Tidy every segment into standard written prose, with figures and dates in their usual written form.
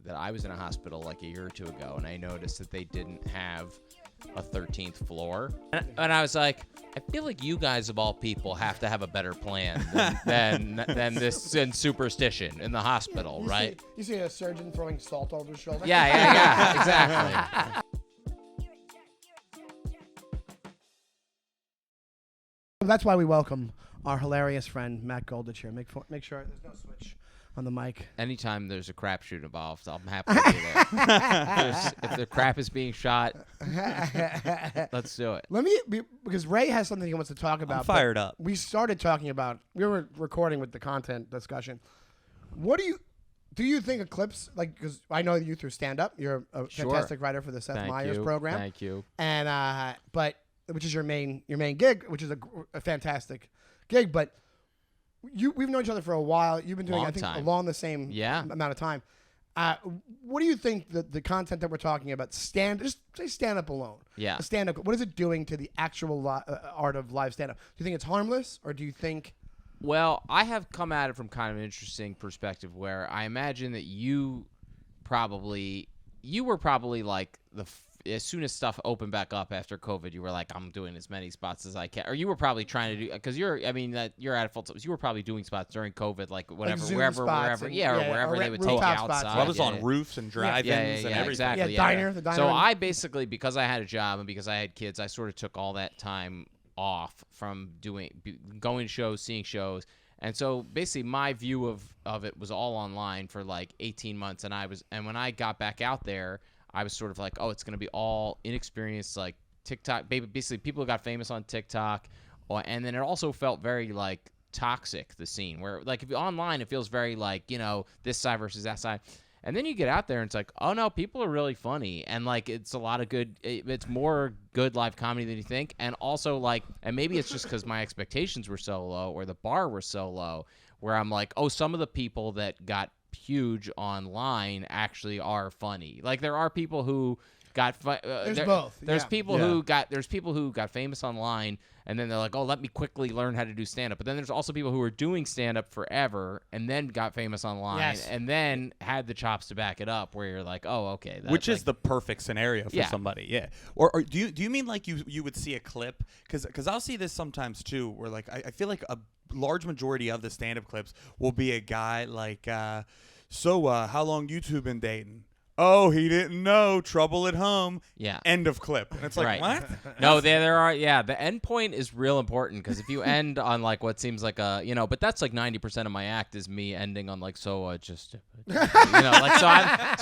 that I was in a hospital like a year or two ago, and I noticed that they didn't have a 13th floor. And I was like, I feel like you guys of all people have to have a better plan than this superstition in the hospital, right? You see a surgeon throwing salt over his shoulder? Yeah, exactly. That's why we welcome our hilarious friend, Matt Goldich here. Make sure there's no switch on the mic. Anytime there's a crapshoot involved, I'm happy to be there. If the crap is being shot, let's do it. Because Ray has something he wants to talk about. I'm fired up. We started talking about, we were recording with the content discussion. What do you think of clips, like, because I know you through stand-up. You're a fantastic writer for the Seth Meyers program. Thank you. And, which is your main gig, which is a fantastic gig, but we've known each other for a while. You've been doing, I think, along the same amount of time. What do you think the content that we're talking about, just say stand-up alone? Yeah. Stand-up, what is it doing to the actual art of live stand-up? Do you think it's harmless, or do you think... Well, I have come at it from kind of an interesting perspective where I imagine that you were probably like as soon as stuff opened back up after COVID, you were like, I'm doing as many spots as I can. Or you were probably trying to do, because you're at a full time. You were probably doing spots during COVID, like whatever, like wherever, wherever they would take you outside. Well, I was on roofs and drive-ins and everything. Exactly. Yeah, the diner. So I basically, because I had a job and because I had kids, I sort of took all that time off from going to shows, seeing shows. And so basically my view of it was all online for like 18 months. And when I got back out there, I was sort of like, oh, it's going to be all inexperienced, like TikTok. Basically, people who got famous on TikTok. And then it also felt very, like, toxic, the scene. Where, like, if you're online, it feels very, like, this side versus that side. And then you get out there, and it's like, oh, no, people are really funny. And, like, it's a lot of it's more good live comedy than you think. And also, like, and maybe it's just because my expectations were so low or the bar was so low where I'm like, oh, some of the people that got huge online actually are funny. Like there are people who got there's both. There's people who got famous online and then they're like, oh, let me quickly learn how to do stand up. But then there's also people who were doing stand up forever and then got famous online and then had the chops to back it up, where you're like, oh, okay, which is the perfect scenario for somebody. Yeah. Or do you mean like you would see a clip, because I'll see this sometimes too, where like I feel like a large majority of the stand-up clips will be a guy like, so how long YouTube been dating? Oh, he didn't know. Trouble at home. Yeah. End of clip. And it's like, what? No, there are. Yeah, the end point is real important, because if you end on like what seems like but that's like 90% of my act is me ending on like, just, like, so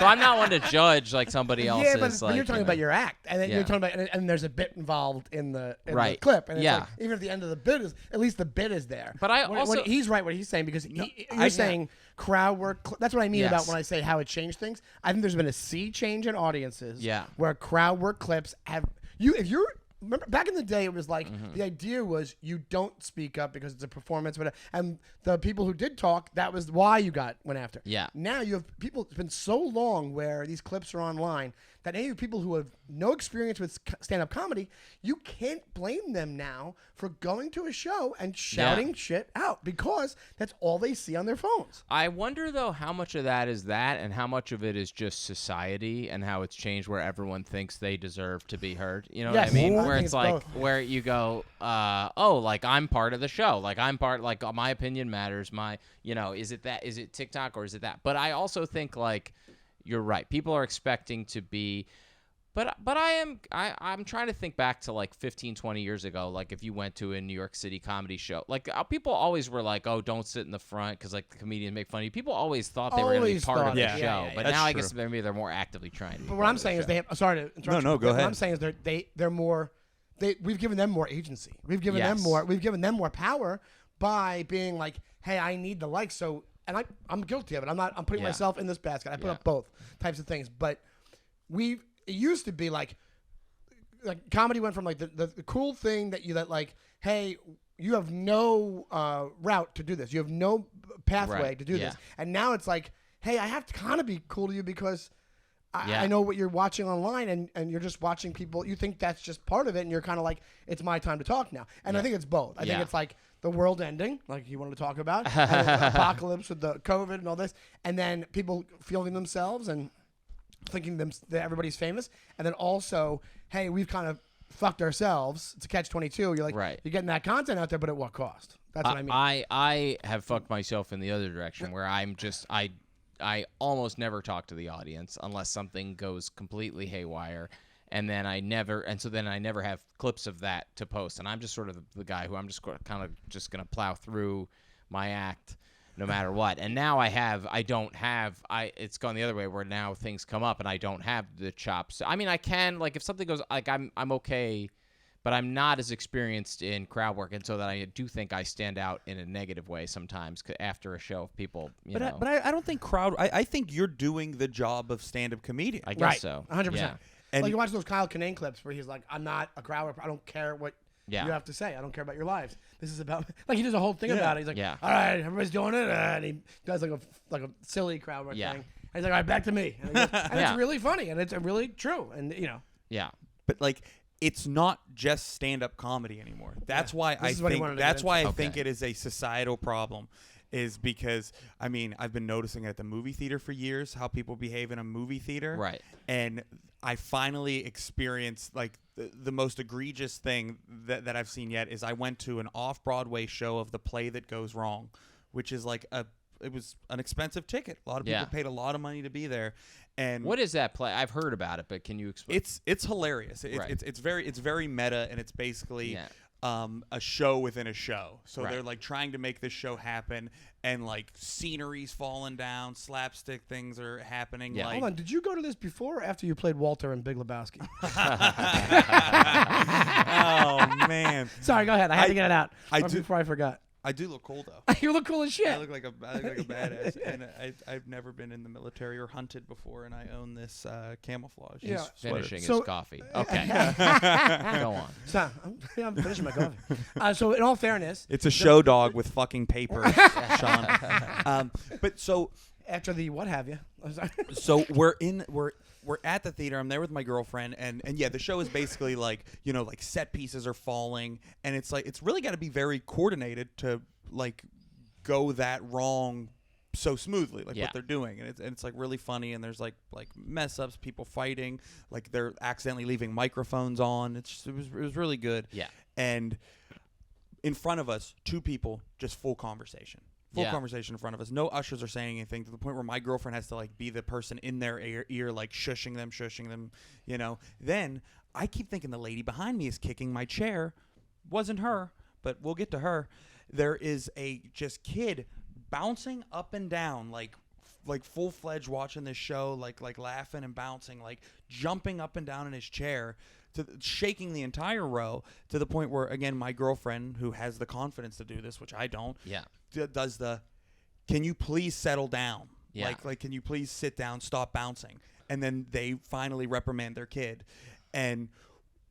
I'm not one to judge like somebody else's. Yeah, but like, you're talking about your act, and then you're talking about, and there's a bit involved in the clip, and it's like, even at the end of the bit at least the bit is there. But he's right what he's saying, because you're saying crowd work. That's what I mean about when I say how it changed things. I think there's been a sea change in audiences. Where crowd work clips if you're remember back in the day, it was like the idea was you don't speak up because it's a performance, and the people who did talk, that was why you went after. Yeah. Now you have people. It's been so long where these clips are online that any people who have no experience with stand-up comedy, you can't blame them now for going to a show and shouting shit out, because that's all they see on their phones. I wonder, though, how much of that is that and how much of it is just society and how it's changed, where everyone thinks they deserve to be heard. You know what I mean? Where it's like, where you go, like, I'm part of the show. Like, I'm part, like, my opinion matters. Is it TikTok or is it that? But I also think, like, you're right. People are expecting to be, but I'm trying to think back to like 15, 20 years ago. Like if you went to a New York City comedy show, like people always were like, oh, don't sit in the front because like the comedians make fun of you. People always thought they were going to be part of the show. But now I guess maybe they're more actively trying to be. But what I'm saying is sorry to interrupt. No, go ahead. What I'm saying is they're more, we've given them more agency. We've given them more power by being like, hey, I need the likes. So, and I'm guilty of it. I'm putting myself in this basket. I put up both types of things. But it used to be like comedy went from like the cool thing that like, hey, you have no route to do this. You have no pathway to do this. And now it's like, hey, I have to kind of be cool to you because I know what you're watching online, and you're just watching people. You think that's just part of it, and you're kind of like, it's my time to talk now. And I think it's both. I think it's like the world ending, like you wanted to talk about, and the apocalypse with the COVID and all this, and then people feeling themselves and thinking that everybody's famous, and then also, hey, we've kind of fucked ourselves. It's a catch-22. You're like, right. You're getting that content out there, but at what cost? That's what I mean. I have fucked myself in the other direction where I'm just I almost never talk to the audience unless something goes completely haywire. And then I never have clips of that to post. And I'm just sort of the guy who I'm just going to plow through my act no matter what. And now it's gone the other way where now things come up and I don't have the chops. I mean, I can, like, if something goes, like, I'm okay, but I'm not as experienced in crowd work. And so that I do think I stand out in a negative way sometimes after a show of people, you know. But I don't think I think you're doing the job of stand-up comedian. I guess so. 100%. Yeah. And like you watch those Kyle Kinane clips where he's like, I'm not a crowd worker. I don't care what you have to say. I don't care about your lives. This is about, like, he does a whole thing about it. He's like, all right, everybody's doing it. And he does like a silly crowd work thing. And he's like, all right, back to me. And, it's really funny. And it's really true. And, you know. Yeah. But, like, it's not just stand-up comedy anymore. That's why I think it is a societal problem. Is because, I mean, I've been noticing at the movie theater for years how people behave in a movie theater. Right. And I finally experienced, like, the most egregious thing that I've seen yet is I went to an off-Broadway show of The Play That Goes Wrong, which is like it was an expensive ticket. A lot of people paid a lot of money to be there. And what is that play? I've heard about it, but can you explain? It's hilarious. It's very meta, and it's basically a show within a show. So they're like trying to make this show happen, and like scenery's falling down, slapstick things are happening. Yeah. Like, hold on, did you go to this before or after you played Walter in Big Lebowski? Oh man! Sorry, go ahead. I had to get it out before I forgot. I do look cool though. You look cool as shit. I look like a badass, and I've never been in the military or hunted before, and I own this camouflage. Yeah. He's finishing his coffee. Okay. Go on. So, I'm finishing my coffee. So in all fairness, it's a show dog with fucking paper, Sean. But so after the what have you? So we're at the theater. I'm there with my girlfriend, and yeah, the show is basically like, you know, like set pieces are falling, and it's like it's really got to be very coordinated to like go that wrong so smoothly, like what they're doing, and it's like really funny, and there's like mess ups, people fighting, like they're accidentally leaving microphones on. It was really good. Yeah. And in front of us, two people, just full conversation. Conversation in front of us. No ushers are saying anything, to the point where my girlfriend has to like be the person in their ear like shushing them, you know. Then I keep thinking the lady behind me is kicking my chair. Wasn't her, but we'll get to her. There is a just kid bouncing up and down like full-fledged watching this show, like laughing and bouncing, like jumping up and down in his chair, shaking the entire row, to the point where, again, my girlfriend, who has the confidence to do this, which I don't, does the, can you please settle down? Yeah. Like, can you please sit down, stop bouncing? And then they finally reprimand their kid. And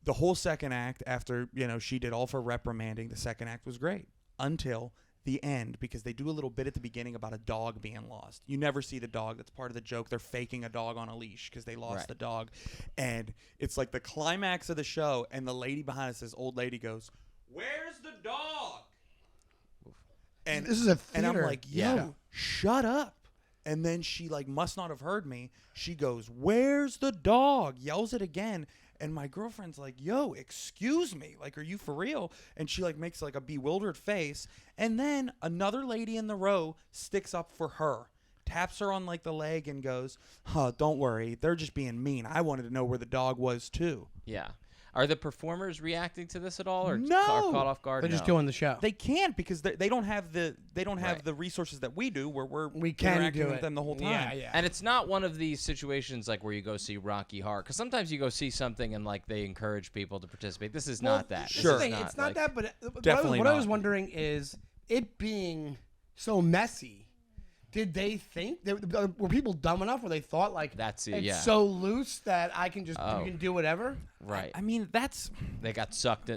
the whole second act, after, you know, she did all for reprimanding, the second act was great until the end, because they do a little bit at the beginning about a dog being lost. You never see the dog. That's part of the joke. They're faking a dog on a leash because they lost the dog. And it's like the climax of the show, and the lady behind us, this old lady, goes, "Where's the dog?" And this is a theater. And I'm like, yo, shut up. And then she like must not have heard me. She goes, "Where's the dog?" Yells it again. And my girlfriend's like, "Yo, excuse me. Like, are you for real?" And she like makes like a bewildered face. And then another lady in the row sticks up for her, taps her on like the leg, and goes, "Don't worry. They're just being mean. I wanted to know where the dog was too." Yeah. Are the performers reacting to this at all, or No. are caught off guard? They're just doing the show. They can't, because they don't have the the resources that we do, where we can interacting do with it. them the whole time. Yeah. And it's not one of these situations like where you go see Rocky Horror, because sometimes you go see something and like they encourage people to participate. This is not that. Sure. This is not, it's not like, that, but Definitely what I not. was wondering is, it being so messy, did they think were people dumb enough where they thought like That's it, it's yeah. so loose that I can just you can do whatever? Right. I mean, that's They got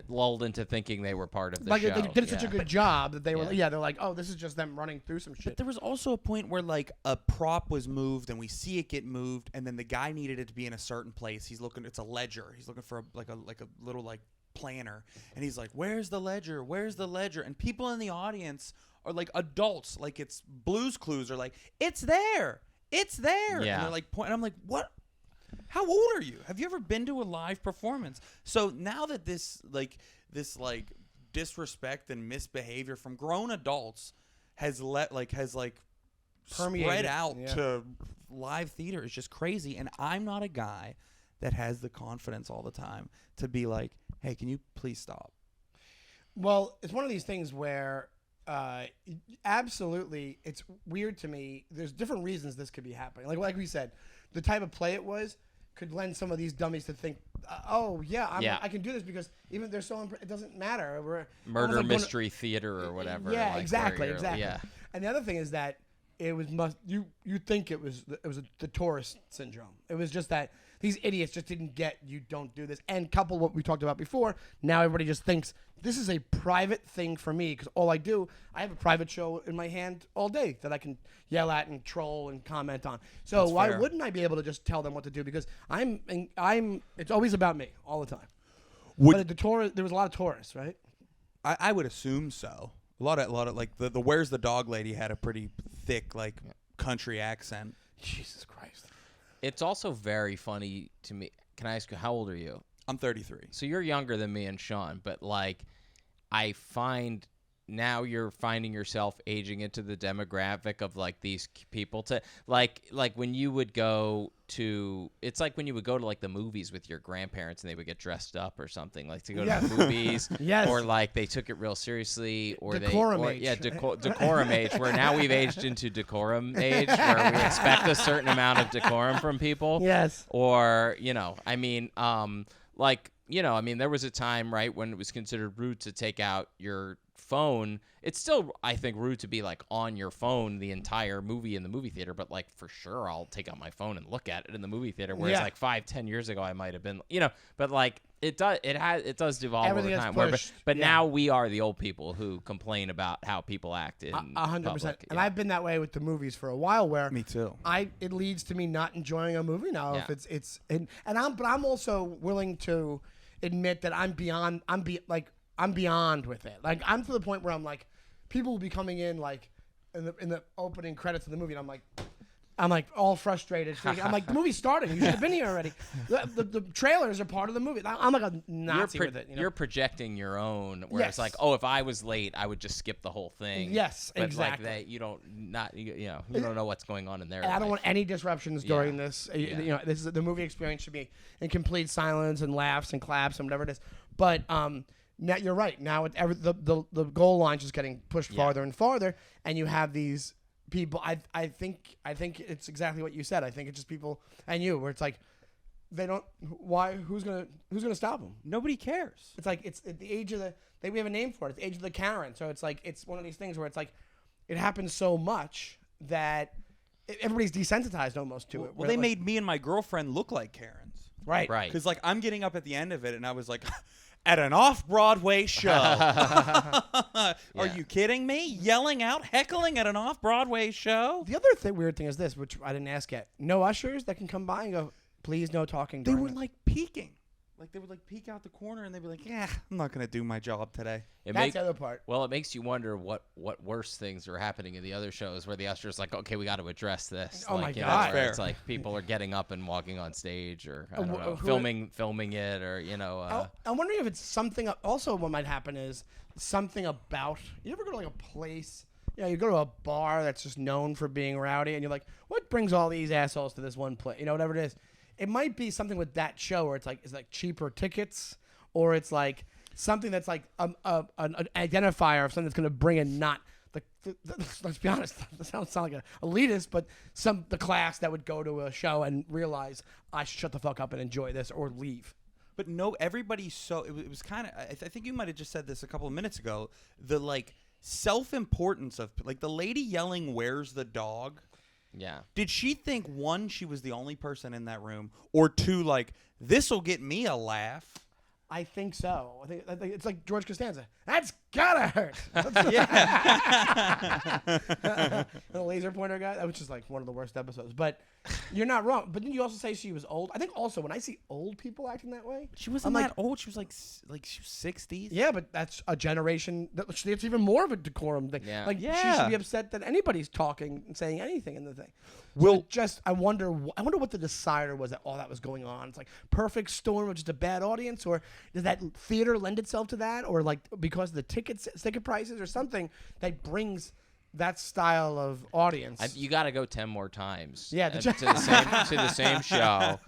lulled into thinking they were part of the Like show. they did such a Yeah. good job that they were Yeah. they're like, oh, this is just them running through some shit. But there was also a point where like a prop was moved, and we see it get moved, and then the guy needed it to be in a certain place. He's looking. It's a ledger. He's looking for a little like planner, and he's like, "Where's the ledger? Where's the ledger?" And people in the audience are like adults, like it's Blue's Clues, are like, "It's there, it's there," Yeah. and they're like, and I'm like, "What? How old are you? Have you ever been to a live performance?" So now that this disrespect and misbehavior from grown adults has permeated spread out to live theater, is just crazy. And I'm not a guy that has the confidence all the time to be like, "Hey, can you please stop?" Well, it's one of these things where absolutely, it's weird to me. There's different reasons this could be happening. Like we said, the type of play it was could lend some of these dummies to think, I can do this because even if they're so it doesn't matter. We're Murder like mystery theater or whatever. Yeah, like exactly. Yeah. And the other thing is that it was you think it was the tourist syndrome. It was just that these idiots just didn't get you don't do this. And couple what we talked about before, now everybody just thinks this is a private thing for me because all I have a private show in my hand all day that I can yell at and troll and comment on. So That's why fair. wouldn't I be able to just tell them what to do? Because it's always about me all the time. Would- But there was a lot of tourists, right? I would assume so. A lot of like the Where's the Dog lady had a pretty thick like country accent. Jesus Christ. It's also very funny to me. Can I ask you, how old are you? I'm 33. So you're younger than me and Sean, but like I find now you're finding yourself aging into the demographic of like these people to like when you would go to, it's like when you would go to like the movies with your grandparents and they would get dressed up or something, like to go to the movies. Yes. Or like they took it real seriously, or Decorum they age. yeah, decorum age, where now we've aged into decorum age where we expect a certain amount of decorum from people. Yes. Or, I mean, there was a time, right, when it was considered rude to take out your phone. It's still, I think, rude to be like on your phone the entire movie in the movie theater, but like for sure I'll take out my phone and look at it in the movie theater. Whereas like 5-10 years ago I might have been, but like it does devolve Everything over is time. pushed. But now we are the old people who complain about how people act in 100%. public. And I've been that way with the movies for a while where Me too. it leads to me not enjoying a movie now Yeah. if I'm also willing to admit that I'm beyond with it. Like I'm to the point where I'm like, people will be coming in like in the opening credits of the movie, and I'm like all frustrated. I'm like, the movie's starting. You should have been here already. The trailers are part of the movie. I'm like a Nazi with it. You're projecting your own, where it's Yes. like, oh, if I was late, I would just skip the whole thing. Yes, but exactly. Like you don't know what's going on in there. And I don't want any disruptions during this. Yeah. This is the movie experience should be in complete silence and laughs and claps and whatever it is. But now you're right. Now the goal line's just getting pushed farther and farther, and you have these people. I think it's exactly what you said. I think it's just people and you, where it's like they don't. Why? Who's gonna stop them? Nobody cares. It's like it's at the age of we have a name for it. It's the age of the Karen. So it's like it's one of these things where it's like it happens so much that everybody's desensitized almost to it. Well, they made me and my girlfriend look like Karens. Right. Because like I'm getting up at the end of it, and I was like, at an off-Broadway show. Are you kidding me? Yelling out, heckling at an off-Broadway show? The other weird thing is this, which I didn't ask yet. No ushers that can come by and go, please no talking. They during were this." like peeking. Like they would like peek out the corner, and they'd be like, "Yeah, I'm not gonna do my job today." That's the other part. Well, it makes you wonder what worse things are happening in the other shows where the usher's like, okay, we got to address this. Oh, like, my you know, God. where it's like people are getting up and walking on stage, or I don't know, filming it, or I'm wondering if it's something. Also, what might happen is something about. You ever go to like a place? You go to a bar that's just known for being rowdy, and you're like, what brings all these assholes to this one place? Whatever it is. It might be something with that show where it's like cheaper tickets, or it's like something that's like an identifier of something that's going to bring in not let's be honest, that sounds like an elitist, but the class that would go to a show and realize I should shut the fuck up and enjoy this or leave. But no, everybody's so it was kind of. I think you might have just said this a couple of minutes ago. The like self-importance of like the lady yelling, "Where's the dog?" Yeah. Did she think, one, she was the only person in that room, or two, like, this'll get me a laugh? I think so. I think it's like George Costanza. That's gotta hurt. Yeah. The laser pointer guy. That was just like one of the worst episodes. But you're not wrong. But didn't you also say she was old? I think also when I see old people acting that way, She wasn't that old. She was like she was 60s. yeah, but that's a generation. It's even more of a decorum thing. Yeah. Like she should be upset that anybody's talking and saying anything in the thing. Well, I wonder what the decider was that all that was going on. It's like perfect storm of just a bad audience, or does that theater lend itself to that, or like because of the ticket prices or something that brings that style of audience. You got to go 10 more times. Yeah, to the same show,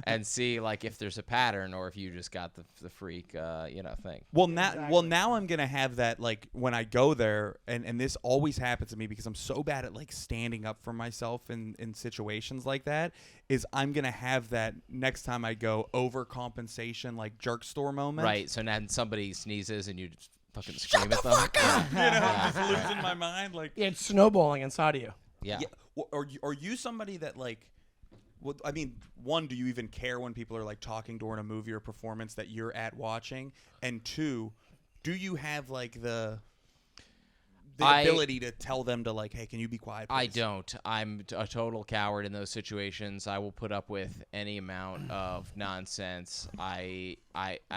and see like if there's a pattern or if you just got the freak thing. Well, now I'm gonna have that like when I go there, and this always happens to me because I'm so bad at like standing up for myself in situations like that. Is I'm gonna have that next time I go overcompensation like jerk store moment. Right. So then somebody sneezes and you just fucking scream at them. I'm just losing my mind. Like It's snowballing inside of you. Yeah. Well, are you somebody that like? Well, I mean, one, do you even care when people are like talking during a movie or performance that you're at watching? And two, do you have like the ability to tell them to like, hey, can you be quiet, please? I don't. I'm a total coward in those situations. I will put up with any amount of nonsense. I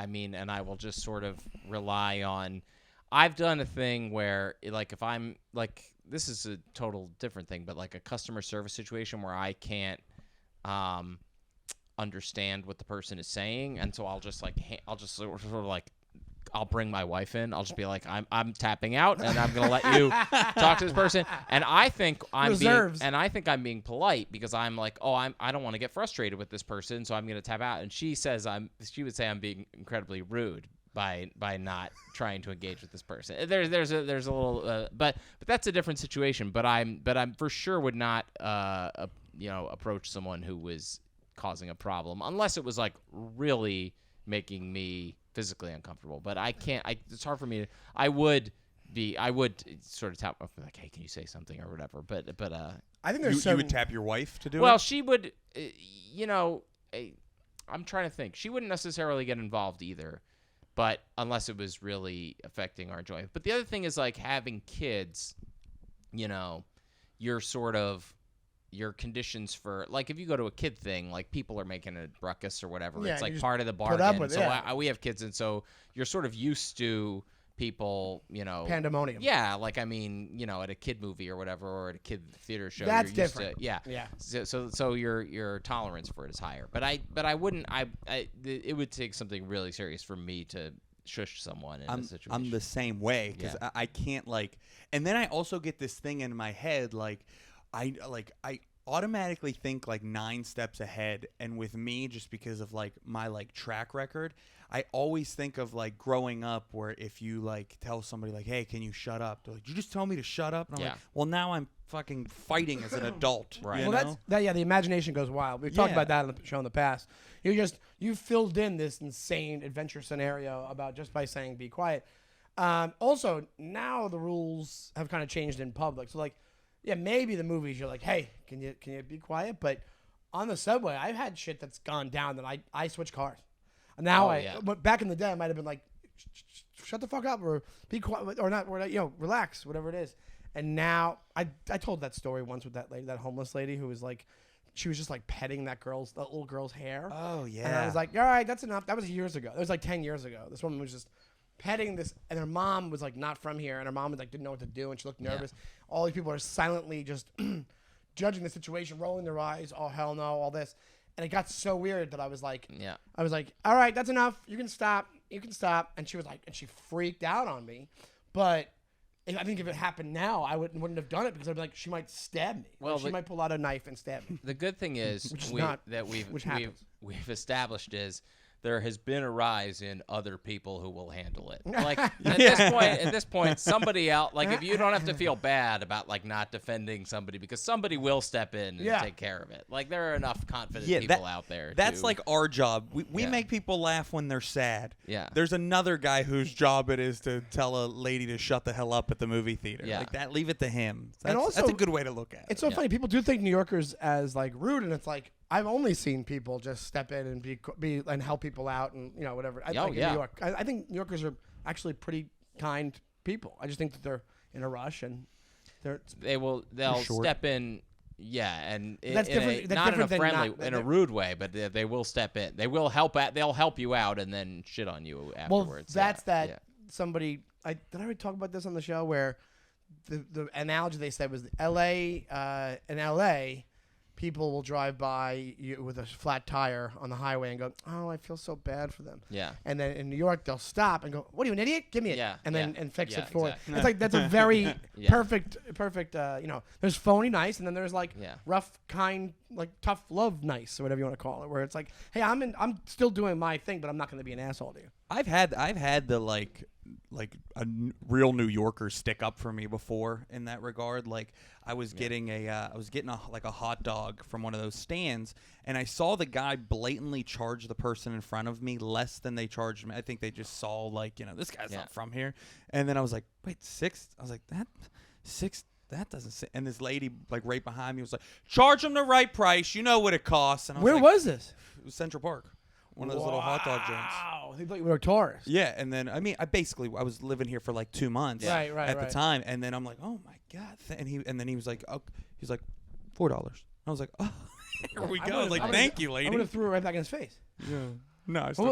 mean, and I will just sort of rely on. I've done a thing where, like, if I'm like, this is a total different thing, but like a customer service situation where I can't understand what the person is saying, and so I'll just sort of like. I'll bring my wife in. I'll just be like, I'm tapping out, and I'm gonna let you talk to this person. And I think I'm being polite because I'm like, I don't want to get frustrated with this person, so I'm gonna tap out. And she would say I'm being incredibly rude by not trying to engage with this person. There's a little, but that's a different situation. But I'm for sure would not approach someone who was causing a problem unless it was like really making me physically uncomfortable. But I can't. It's hard for me to. I would sort of tap like, hey, can you say something or whatever. But I think there's you would tap your wife to do it. Well, she would. I'm trying to think. She wouldn't necessarily get involved either, but unless it was really affecting our enjoyment. But the other thing is like having kids. You're sort of. Your conditions for like if you go to a kid thing, like people are making a ruckus or whatever, it's like part of the bargain. We have kids, and so you're sort of used to people, pandemonium. Yeah, like I mean, at a kid movie or whatever, or at a kid theater show. That's you're used different. Yeah. So your tolerance for it is higher. But I wouldn't. It would take something really serious for me to shush someone in this situation. I'm the same way because I can't like, and then I also get this thing in my head like. I automatically think like 9 steps ahead, and with me, just because of like my like track record, I always think of like growing up where if you like tell somebody like, hey, can you shut up? They're like, you just tell me to shut up? And I'm like, well, now I'm fucking fighting as an adult. Right. Well, the imagination goes wild. We've talked about that on the show in the past. You filled in this insane adventure scenario about just by saying be quiet. Also, now the rules have kind of changed in public. So like, yeah, maybe the movies you're like, hey, can you be quiet? But on the subway, I've had shit that's gone down that I switch cars. And now but back in the day, I might have been like, shut the fuck up or be quiet or not, relax, whatever it is. And now I told that story once with that lady, that homeless lady who was like, she was just like petting that little girl's hair. Oh yeah. And I was like, all right, that's enough. That was years ago. That was like 10 years ago. This woman was just petting this, and her mom was like not from here, and her mom was like didn't know what to do, and she looked nervous. All these people are silently just judging the situation, rolling their eyes. Oh hell no, all this, and it got so weird that I was like, all right, that's enough. You can stop. And she was like, and she freaked out on me. But I think if it happened now, I wouldn't have done it because I'd be like, she might stab me. Well, she might pull out a knife and stab me. The good thing is we've established is. There has been a rise in other people who will handle it. Like at this point, somebody else. Like if you don't have to feel bad about like not defending somebody because somebody will step in and take care of it. Like there are enough confident people out there. That's like our job. We make people laugh when they're sad. Yeah. There's another guy whose job it is to tell a lady to shut the hell up at the movie theater. Yeah. Like that. Leave it to him. That's a good way to look at it. It's so funny. People do think New Yorkers as like rude, and it's like. I've only seen people just step in and be and help people out and whatever. I think in New York, I think New Yorkers are actually pretty kind people. I just think that they're in a rush and they'll step in. Yeah, and that's different. Not in a friendly, not, in a rude way, but they will step in. They will they'll help you out and then shit on you afterwards. Well, somebody. Did I already talk about this on the show where the analogy they said was in L.A. people will drive by you with a flat tire on the highway and go, "Oh, I feel so bad for them." Yeah. And then in New York, they'll stop and go, "What are you, an idiot? Give me it." Yeah. And then fix it for exactly. it. It's like that's a very perfect. There's phony nice, and then there's like rough, kind, like tough love nice or whatever you want to call it, where it's like, "Hey, I'm still doing my thing, but I'm not going to be an asshole to you." I've had the like real New Yorker stick up for me before in that regard. Like I was getting a hot dog from one of those stands, and I saw the guy blatantly charge the person in front of me less than they charged me. I think they just saw this guy's not from here. And then I was like, wait, $6? I was like, $6. That doesn't say. And this lady like right behind me was like, charge them the right price. You know what it costs. And I was Where was this? It was Central Park. One of those little hot dog joints. Wow, they thought you were a tourist. Yeah, and then I was living here for like 2 months at the time, and then I'm like, oh my god, and then he was like, $4. I was like, oh, here we go. Like, thank you, lady. I would have threw it right back in his face. Yeah. No, I was I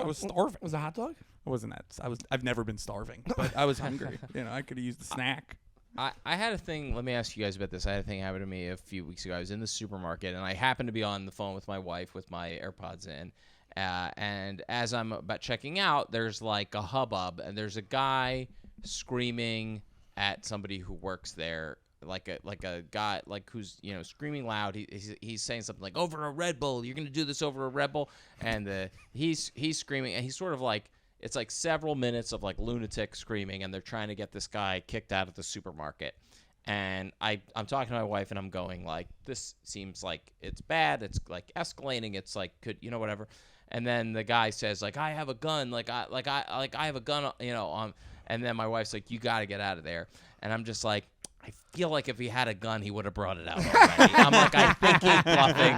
was starving. Was it a hot dog? I wasn't that. I've never been starving, but I was hungry. I could have used the snack. I had a thing. Let me ask you guys about this. I had a thing happen to me a few weeks ago. I was in the supermarket, and I happened to be on the phone with my wife with my AirPods in. And as I'm about checking out, there's like a hubbub, and there's a guy screaming at somebody who works there, like a guy who's screaming loud. He's saying something like, "Over a Red Bull, you're gonna do this over a Red Bull," and he's screaming, and he's sort of like it's like several minutes of like lunatic screaming, and they're trying to get this guy kicked out of the supermarket. And I'm talking to my wife, and I'm going like, this seems like it's bad. It's like escalating. It's like whatever. And then the guy says like, I have a gun, I have a gun, and then my wife's like, you got to get out of there. And I'm just like, I feel like if he had a gun, he would have brought it out already. I'm like, I think he's bluffing.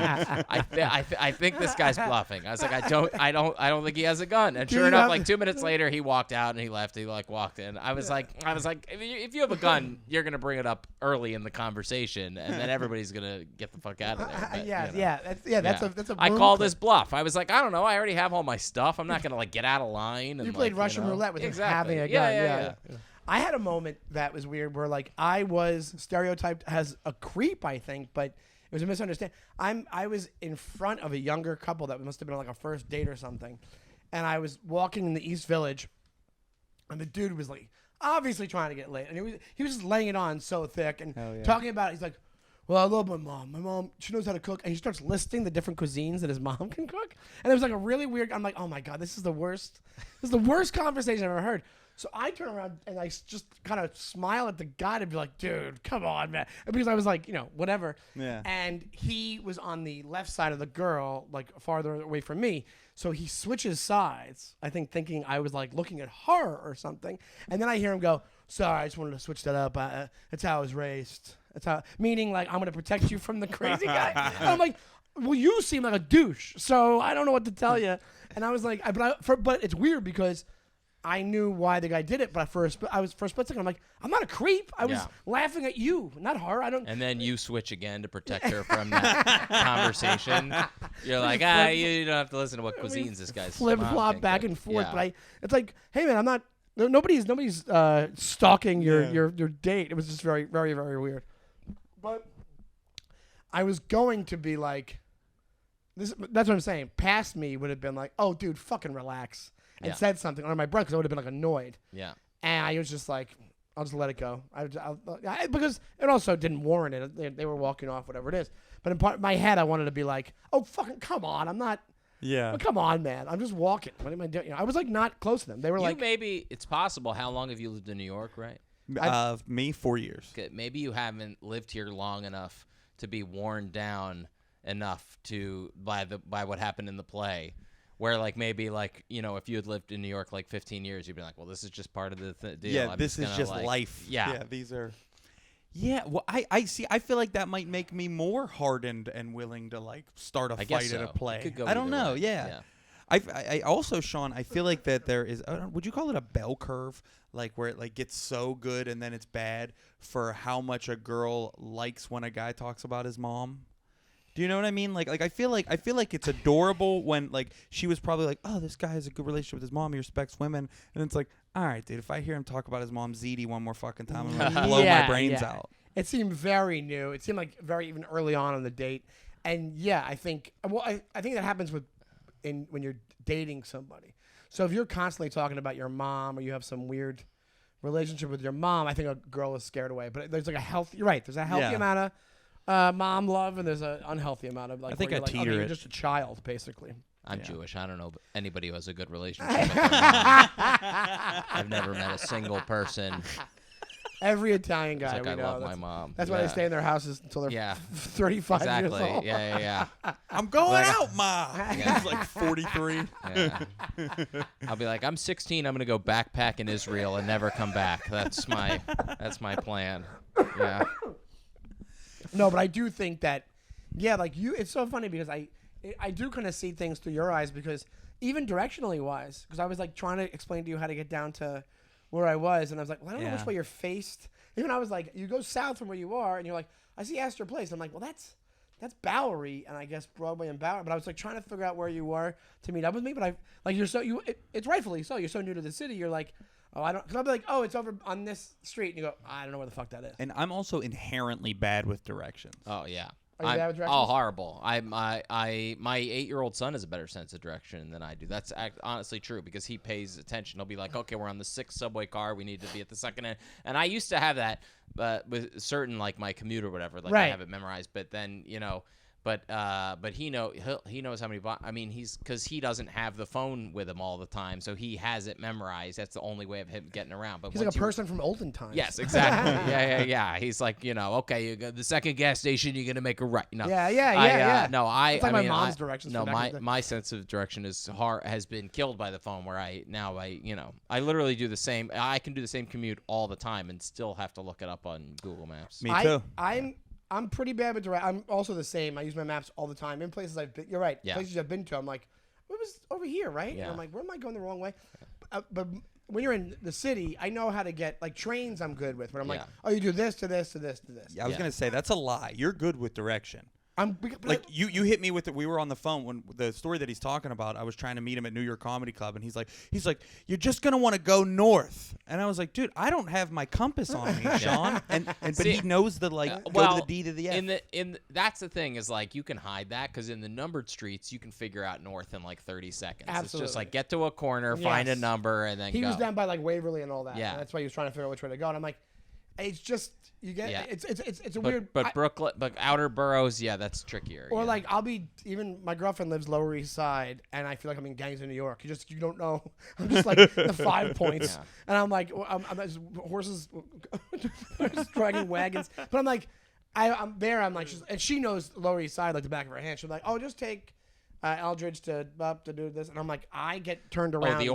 I think this guy's bluffing. I was like, I don't think he has a gun. And sure enough, like 2 minutes later, he walked out and he left. He like walked in. I was like, if you have a gun, you're gonna bring it up early in the conversation, and then everybody's gonna get the fuck out of there. But, that's a. I call this bluff. I was like, I don't know. I already have all my stuff. I'm not gonna like get out of line. And, you played Russian roulette with him having a gun. Yeah. I had a moment that was weird where like I was stereotyped as a creep, I think, but it was a misunderstanding. I was in front of a younger couple that must have been like a first date or something, and I was walking in the East Village, and the dude was like obviously trying to get laid, and he was just laying it on so thick and talking about it. He's like, well, I love my mom. My mom, she knows how to cook. And he starts listing the different cuisines that his mom can cook. And it was like a really weird, I'm like, oh my God, this is the worst conversation I've ever heard. So I turn around and I just kind of smile at the guy to be like, dude, come on, man. Because I was like, whatever. Yeah. And he was on the left side of the girl, like farther away from me. So he switches sides, I think thinking I was like looking at her or something. And then I hear him go, sorry, I just wanted to switch that up. That's how I was raised. Meaning like, I'm going to protect you from the crazy guy. And I'm like, well, you seem like a douche. So I don't know what to tell you. And I was like, but it's weird because I knew why the guy did it, but for a split second, I'm like, I'm not a creep. I was laughing at you, not her. I don't. And then you switch again to protect her from that conversation. You're like, you don't have to listen to what cuisines this guy's flip-flop back and forth. Yeah. But it's like, hey man, I'm not. Nobody's stalking your date. It was just very, very, very weird. But I was going to be like, this. That's what I'm saying. Past me would have been like, oh, dude, fucking relax. And said something under my breath because I would have been like annoyed. Yeah. And I was just like, I'll just let it go. Because it also didn't warrant it. They were walking off, whatever it is. But in my head, I wanted to be like, oh, fucking come on. I'm not. Yeah. Well, come on, man. I'm just walking. What am I doing? I was like not close to them. They were like. Maybe it's possible. How long have you lived in New York, right? Me, 4 years. Okay, maybe you haven't lived here long enough to be worn down enough by what happened in the play. Where like maybe like if you had lived in New York like 15 years, you'd be like, well, this is just part of the deal. Yeah, this is just life. Yeah, these are. Yeah, well, I see. I feel like that might make me more hardened and willing to like start a fight at a play. I don't know. Yeah. I also, Sean, I feel like that there is. Would you call it a bell curve? like where it like gets so good and then it's bad for how much a girl likes when a guy talks about his mom. Do you know what I mean? Like I feel like it's adorable when like she was probably like, oh, this guy has a good relationship with his mom. He respects women, and it's like, all right, dude. If I hear him talk about his mom Zeddy one more fucking time, I'm gonna blow my brains out. It seemed very new. It seemed like very even early on the date, and I think I think that happens when you're dating somebody. So if you're constantly talking about your mom or you have some weird relationship with your mom, I think a girl is scared away. But there's like a healthy. You're right. There's a healthy amount of mom love, and there's an unnever amount of like. I think you're teeter you're just a child, basically. I'm Jewish. I don't know anybody who has a good relationship with their mom. I've never met a single person. Every Italian guy like we I know. love my mom. That's why they stay in their houses until they're 35 years old. Yeah. I'm going out, Ma. He's like 43. Yeah. I'll be like, I'm 16. I'm gonna go backpack in Israel and never come back. That's my plan. Yeah. No, but I do think that, like you. It's so funny because I do kind of see things through your eyes because even directionally wise, because I was like trying to explain to you how to get down to where I was, and I was like, well, I don't know which way you're faced. Even I was like, you go south from where you are, and you're like, I see Astor Place. I'm like, well, that's Bowery, and I guess Broadway and Bowery. But I was like trying to figure out where you were to meet up with me. But it's rightfully so. You're so new to the city. You're like, oh, I don't. Because I'll be like, oh, it's over on this street, and you go, I don't know where the fuck that is. And I'm also inherently bad with directions. Oh yeah. Are you bad with directions? Oh, horrible. My 8-year-old son has a better sense of direction than I do. That's honestly true because he pays attention. He'll be like, okay, we're on the 6th subway car. We need to be at the second end. And I used to have that, but with certain like my commute or whatever, like I have it memorized. But then but he knows how many. I mean, because he doesn't have the phone with him all the time, so he has it memorized. That's the only way of him getting around. But he's like a person from olden times. Yes, exactly. yeah. He's like, okay, you go the second gas station, you're gonna make a right. No. Yeah. No, it's like I my mom's directions. No, my sense of direction has been killed by the phone. Where I literally do the same. I can do the same commute all the time and still have to look it up on Google Maps. Me too. I'm pretty bad with direct. I'm also the same. I use my maps all the time in places I've been. You're right. Yeah. Places I've been to. I'm like, it was over here, right? Yeah. And I'm like, where am I going the wrong way? But when you're in the city, I know how to get like trains. I'm good with. But I'm like, oh, you do this to this to this to this. Yeah, I was gonna say that's a lie. You're good with direction. Like you hit me with it. We were on the phone when the story that he's talking about. I was trying to meet him at New York Comedy Club, and he's like, you're just gonna want to go north. And I was like, dude, I don't have my compass on me, Sean. But See, he knows the go to the D to the F. That's the thing is like you can hide that because in the numbered streets you can figure out north in like 30 seconds. Absolutely. It's just like get to a corner, find a number, and then he go. was down by like Waverly and all that. Yeah, and that's why he was trying to figure out which way to go. And I'm like, it's just you get it's a weird. But Brooklyn, but outer boroughs, that's trickier. Or like I'll be my girlfriend lives Lower East Side, and I feel like I'm in Gangs of New York. You don't know. I'm just like the 5 points, and I'm like I'm just horses just dragging wagons. But I'm like I'm there. I'm like and she knows Lower East Side like the back of her hand. She's like, oh, just take Eldridge to do this, and I'm like, I get turned around. Oh, the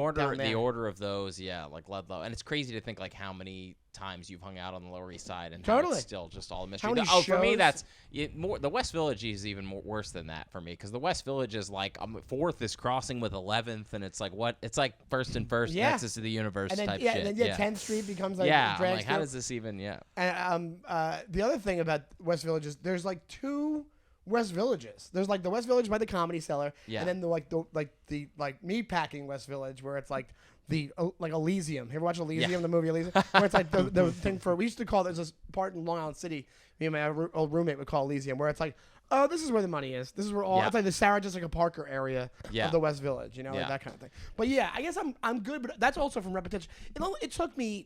order of those, like Ludlow, and it's crazy to think like how many times you've hung out on the Lower East Side and how it's still just all a mystery. For me, that's more. The West Village is even worse than that for me because the West Village is like 4th is crossing with 11th, and it's like what? It's like first Nexus of the universe and then, type shit. And then 10th Street becomes like I'm like, how does this even? And the other thing about West Village is there's like 2 West Villages. There's like the West Village by the Comedy Cellar, and then the meatpacking West Village where it's like the like Elysium. You ever watch Elysium, the movie Elysium? Where it's like the thing for we used to call there's this part in Long Island City. Me and my old roommate would call Elysium, where it's like, oh, this is where the money is. This is where all it's like the Sarah Jessica Parker area of the West Village, like that kind of thing. But I guess I'm good, but that's also from repetition. It took me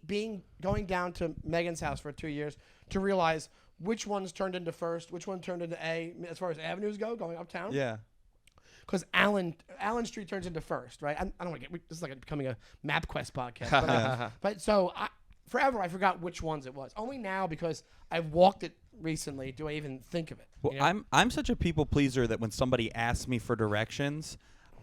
going down to Megan's house for 2 years to realize which ones turned into First, which one turned into A, as far as avenues go, going uptown. Yeah. Because Allen Street turns into First, right? I don't want to get. This is like becoming a MapQuest podcast. But so forever I forgot which ones it was. Only now because I've walked it recently do I even think of it. Well, I'm such a people pleaser that when somebody asks me for directions,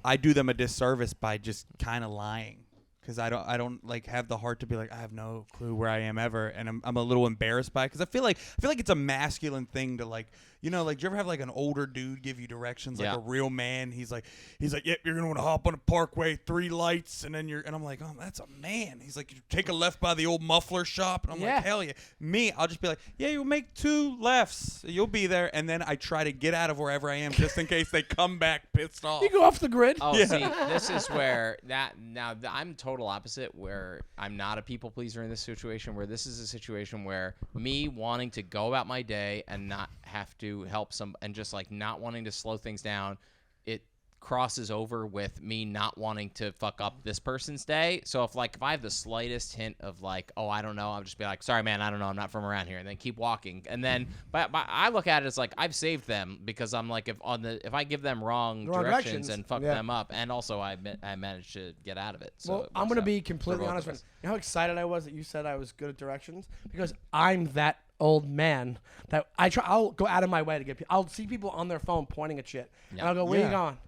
I do them a disservice by just kind of lying. Because I don't like have the heart to be like I have no clue where I am ever, and I'm a little embarrassed by it because I feel like it's a masculine thing to like you know, like, do you ever have like an older dude give you directions, like Yeah. a real man? He's like, yep, you're gonna want to hop on a parkway, 3 lights, and then and I'm like, oh, that's a man. He's like, you take a left by the old muffler shop, and I'm like, hell yeah. Me, I'll just be like, yeah, you'll make 2 lefts, you'll be there, and then I try to get out of wherever I am just in case they come back pissed off. You go off the grid. Oh, see, this is where I'm total opposite, where I'm not a people pleaser in this situation, where this is a situation where me wanting to go about my day and not have to help and just like not wanting to slow things down, it crosses over with me not wanting to fuck up this person's day. So if I have the slightest hint of like, oh, I don't know, I'll just be like, sorry, man, I don't know, I'm not from around here, and then keep walking. And then, but I look at it as like I've saved them, because I'm like, if I give them wrong directions and fuck them up, and also I managed to get out of it. So well, I'm gonna be completely honest with you. You know how excited I was that you said I was good at directions? Because I'm that old man that I'll go out of my way to get people. I'll see people on their phone pointing at shit, and I'll go, where you going?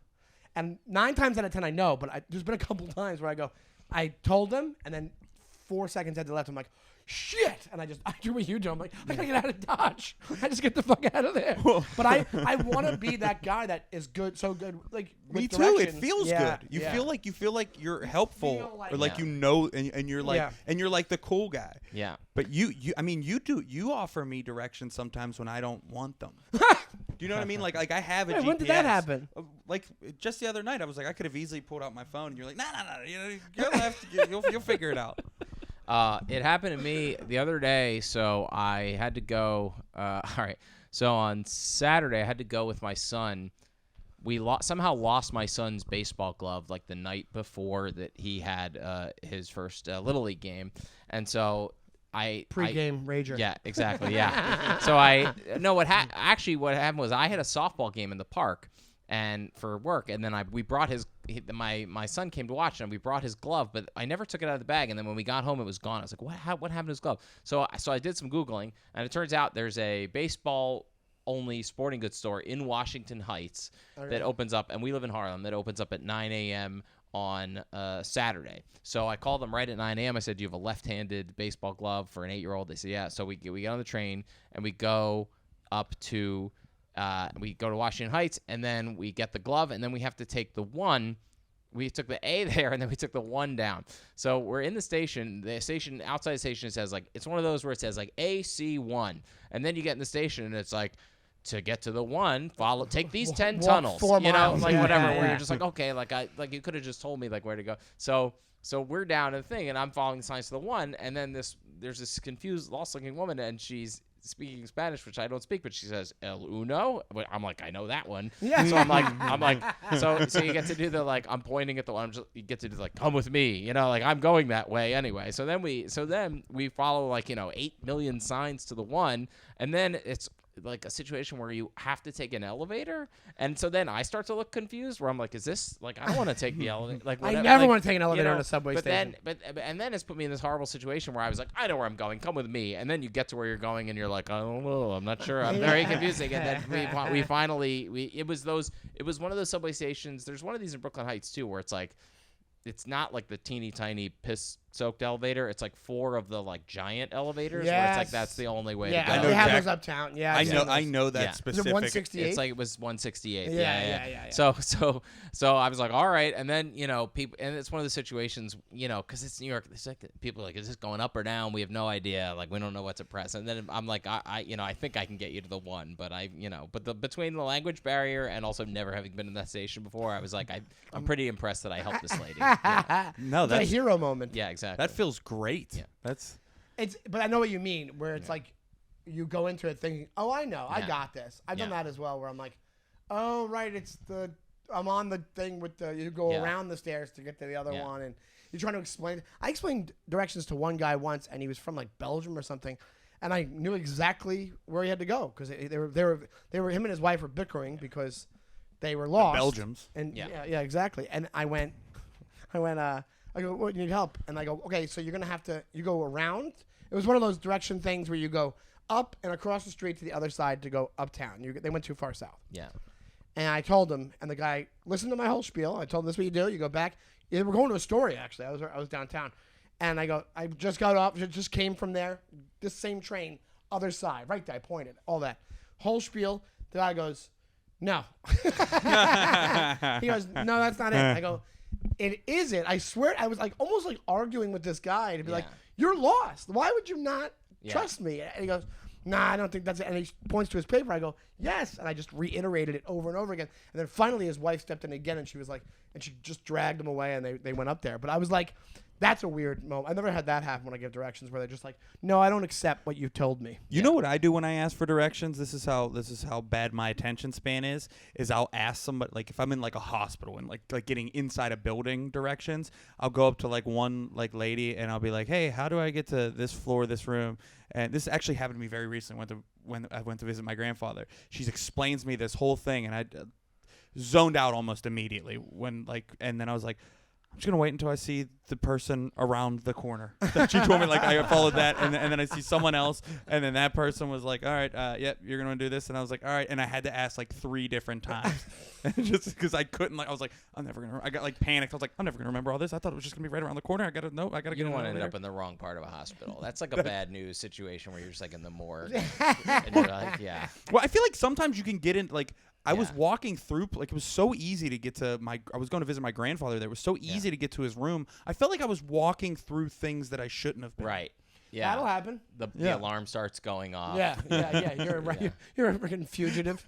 And 9 times out of 10 I know, but there's been a couple times where I told them, and then 4 seconds after left, I'm like, shit, and I do what you do. I'm like, I gotta get out of Dodge. I just get the fuck out of there. But I want to be that guy that is good, so good. Like me with too. directions. It feels good. You feel like you're helpful, or like you know, and you're like and you're like the cool guy. Yeah. But you offer me directions sometimes when I don't want them. Do you know what I mean? Like I have a GPS. When did that happen? Like just the other night, I was like, I could have easily pulled out my phone, and you're like, no, you'll have to, you'll figure it out. It happened to me the other day, so I had to go. All right, so on Saturday I had to go with my son. We somehow lost my son's baseball glove like the night before that he had his first Little League game, and so Pre-game rager. Yeah, exactly. Yeah. So what happened was I had a softball game in the park, and for work, and then we brought my son came to watch, and we brought his glove, but I never took it out of the bag, and then when we got home it was gone. I was like, what happened to his glove? So I did some Googling, and it turns out there's a baseball only sporting goods store in Washington Heights that opens up, and we live in Harlem, that opens up at 9 a.m. on Saturday. So I called them right at 9 a.m. I said, do you have a left-handed baseball glove for an 8-year-old? They said, yeah. So we get on the train, and we go up to Washington Heights, and then we get the glove, and then we have to take the one. We took the A there, and then we took the 1 down. So we're in the station. The station, outside the station, it says, like, it's one of those where it says, like, AC1. And then you get in the station, and it's like, to get to the 1, take these 10 tunnels. 4 miles. Like whatever. Where you're just like, okay, you could have just told me like where to go. So we're down to the thing, and I'm following the signs to the 1, and then there's this confused, lost-looking woman, and she's speaking Spanish, which I don't speak, but she says El Uno. I'm like, I know that one. Yeah. So I'm like, so you get to do the like, I'm pointing at the one. You get to do like, come with me. Like I'm going that way anyway. So then we follow like 8 million signs to the 1, and then it's like a situation where you have to take an elevator, and so then I start to look confused where I'm like, is this like, I don't want to take the elevator, like whatever, I never want to take an elevator on a subway station. And then it's put me in this horrible situation where I was like, I know where I'm going, come with me, and then you get to where you're going and you're like, I don't know, I'm not sure, I'm very confusing. And then we finally it was one of those subway stations. There's one of these in Brooklyn Heights too, where it's like, it's not like the teeny tiny piss-soaked elevator. It's like 4 of the like giant elevators where it's like that's the only way to go. Yeah, they have those uptown. Yeah, I know that specific. Is it 168? It's like it was 168. Yeah. So I was like, all right, and then people, and it's one of the situations, because it's New York. It's like people are like, is this going up or down? We have no idea. Like we don't know what to press. And then I'm like, I think I can get you to the 1, but between the language barrier and also never having been in that station before, I was like, I'm pretty impressed that I helped this lady. Yeah. No, that's a hero moment. Yeah, exactly. That feels great. Yeah. But I know what you mean, where it's like you go into it thinking, oh, I know, I got this. I've done that as well, where I'm like, oh, right, I'm on the thing with you go around the stairs to get to the other one, and you're trying to explain. I explained directions to one guy once, and he was from like Belgium or something, and I knew exactly where he had to go because they were him and his wife were bickering because they were lost. The Belgians. And yeah, exactly. And I go, what, you need help? And I go, okay, so you're going to have to, you go around. It was one of those direction things where you go up and across the street to the other side to go uptown. They went too far south. Yeah. And I told him, and the guy listened to my whole spiel. I told him, this is what you do. You go back. We're going to Astoria, actually. I was downtown. And I go, I just got off, just came from there, this same train, other side, right there. I pointed, all that. Whole spiel. The guy goes, no. He goes, no, that's not it. I go, it isn't. I swear, I was like almost like arguing with this guy to be like, you're lost. Why would you not trust me? And he goes, nah, I don't think that's it. And he points to his paper. I go, yes. And I just reiterated it over and over again. And then finally his wife stepped in again, and she was like, and she just dragged him away, and they went up there. But I was like, that's a weird moment. I've never had that happen when I give directions where they're just like, no, I don't accept what you told me. You know what I do when I ask for directions? This is how bad my attention span is I'll ask somebody, like if I'm in like a hospital and like getting inside a building directions, I'll go up to like one like lady and I'll be like, hey, how do I get to this floor, this room? And this actually happened to me very recently when I went to visit my grandfather. She explains me this whole thing, and I zoned out almost immediately and then I was like, I'm just gonna wait until I see the person around the corner. She told me like I followed that, and then I see someone else, and then that person was like, all right, yep, you're gonna do this, and I was like, all right, and I had to ask like 3 different times, just because I couldn't. Like I was like, I'm never gonna. I got like panicked. I was like, I'm never gonna remember all this. I thought it was just gonna be right around the corner. I gotta get. You don't want to end up in the wrong part of a hospital. That's like a bad news situation where you're just like in the morgue, and you're like, yeah. Well, I feel like sometimes you can get in like. I was walking through, like, it was so easy to get to I was going to visit my grandfather there. It was so easy to get to his room. I felt like I was walking through things that I shouldn't have been. Right. Yeah. That'll happen. The alarm starts going off. Yeah. You're right. You're a freaking fugitive.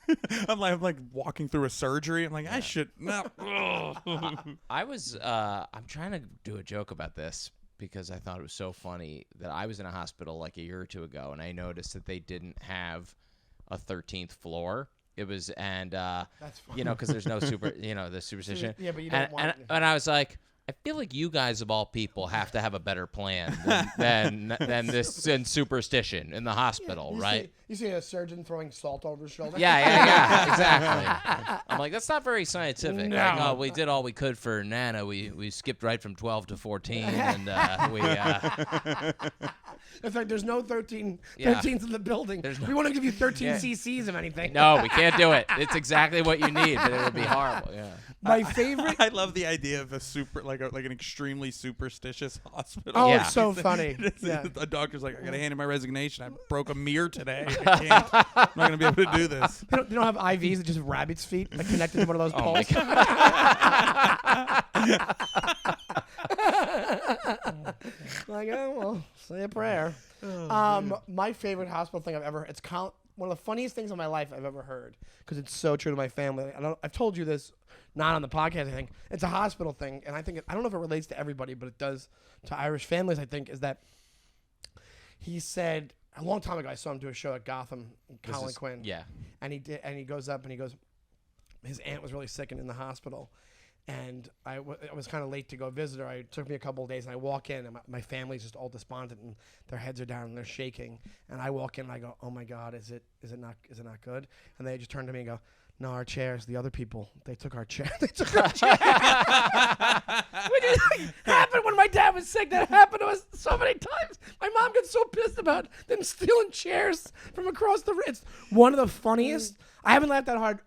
I'm like walking through a surgery. I'm like, I should not. I was, I'm trying to do a joke about this because I thought it was so funny that I was in a hospital like a year or two ago, and I noticed that they didn't have a 13th floor. It was, and that's funny. because there's no the superstition. Yeah, but you don't want and I was like, I feel like you guys of all people have to have a better plan than this in superstition in the hospital, right? You see a surgeon throwing salt over his shoulder. Yeah, exactly. I'm like, that's not very scientific. No. Like, oh, we did all we could for Nana. We skipped right from 12 to 14, and we. In fact, there's no 13s in the building. We want to give you 13 cc's of anything. No, we can't do it. It's exactly what you need, but it would be horrible. Yeah. My favorite. I love the idea of a like an extremely superstitious hospital. Oh, it's so funny. A doctor's like, I gotta hand in my resignation. I broke a mirror today. I'm not gonna be able to do this. They don't have IVs that just have rabbit's feet like connected to one of those poles. Like, oh well, say a prayer. My favorite hospital thing I've ever it's one of the funniest things in my life I've ever heard because it's so true to my family. I've told you this not on the podcast. I think it's a hospital thing, and I don't know if it relates to everybody, but it does to Irish families. I think is that he said a long time ago. I saw him do a show at Gotham. Colin Quinn. Yeah, and he goes up and he goes. His aunt was really sick and in the hospital. And I was kind of late to go visit her. It took me a couple of days, and I walk in, and my family's just all despondent, and their heads are down, and they're shaking. And I walk in, and I go, "Oh my God, is it not good?" And they just turn to me and go, "No, our chairs. The other people, they took our chair. They took our chair." It happened when my dad was sick. That happened to us so many times. My mom gets so pissed about them stealing chairs from across the room. It's one of the funniest. I haven't laughed that hard.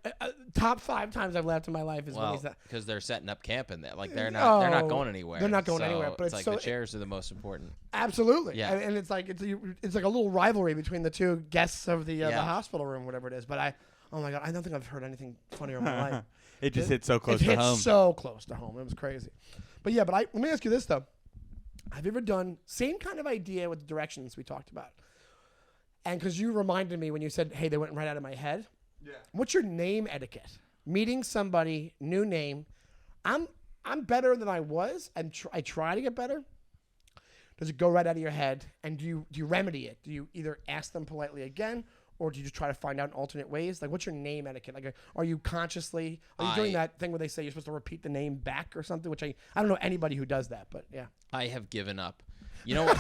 Top 5 times I've laughed in my life is when he's that. Because they're setting up camp in there. Like they're not going anywhere. They're not going anywhere. But it's like the chairs are the most important. Absolutely. Yeah. And it's like it's like a little rivalry between the two guests of the hospital room, whatever it is. But oh my God, I don't think I've heard anything funnier in my life. It just hit so close to home. It hit so close to home. It was crazy. But yeah, let me ask you this though. Have you ever done same kind of idea with the directions we talked about? And because you reminded me when you said, "Hey, they went right out of my head." Yeah. What's your name etiquette? Meeting somebody, new name. I'm better than I was, and I try to get better. Does it go right out of your head? And do you remedy it? Do you either ask them politely again, or do you just try to find out in alternate ways? Like, what's your name etiquette? Like, are you doing that thing where they say you're supposed to repeat the name back or something? Which I don't know anybody who does that, but yeah. I have given up. You know what?